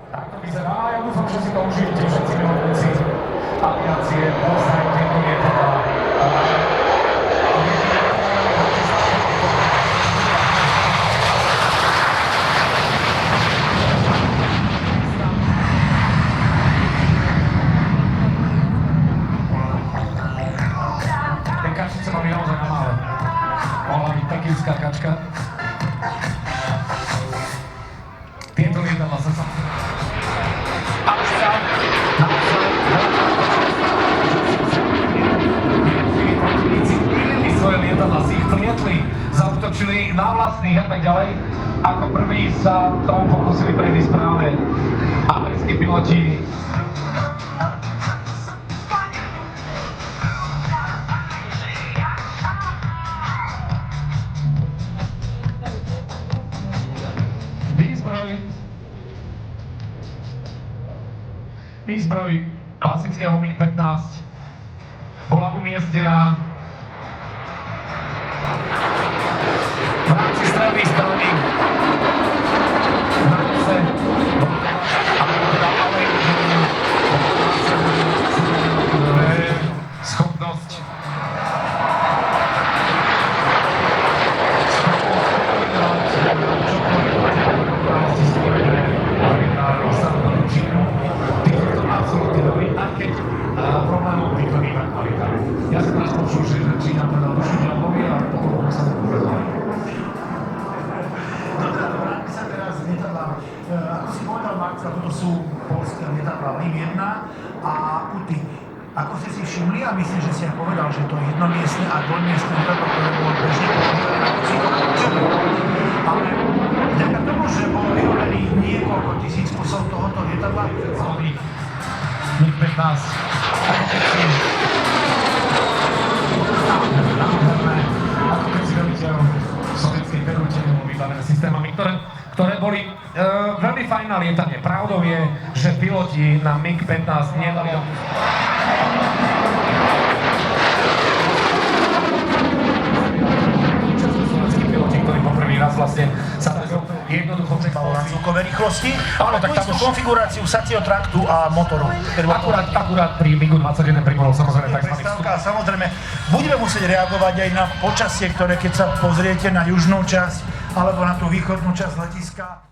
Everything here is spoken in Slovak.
Tak to vyzerá, ja dúfam, že si to užijete všetci milovníci aviácie, poznajú tieto lietadlá. Ten kačica má byť naozaj na mále. Mohla byť pekínska kačka. Tieto lietadlá sa svoje lietadlá si ich plietli, zaútočili na vlastných a tak ďalej. Ako prví sa tomu pokusili prejsť práve americkí piloti. Výzbroj klasického MiG-15 bola umiestnená v rámci strelných zbraní na nose schopnosť problémov vykonýva kvalita. Ja som teraz počul, že Čína predal dušu diablovi a potom sa nepovedal. Dobre, vráťme sa teraz k lietadlám. Ako si povedal, Marcel, toto sú poľské lietadlá MiG-1 a UTI. Ako ste si všimli, a myslím, že si aj povedal, že to je jednomiestne a dvojmiestne lietadlo, ktoré bolo bežne používané na kusíkoch učení. Ale vďaka tomu, že bolo vyrobených niekoľko tisíc kusov tohoto lietadla, MiG-15 ako keď si veliteľ sovietskej perúte bolo vybavené systémami, ktoré boli veľmi fajn na lietanie. Pravdou je, že piloti na MiG-15 nedali slovenskí piloti, ktorí poprvý raz vlastne sa jednoducho malo na zvukové rýchlosti, ale tak tú konfiguráciu sacieho traktu a motoru. Akurát pri MiG-21 pribolo samozrejme tzv. Samozrejme, budeme musieť reagovať aj na počasie, ktoré keď sa pozriete na južnú časť alebo na tú východnú časť letiska.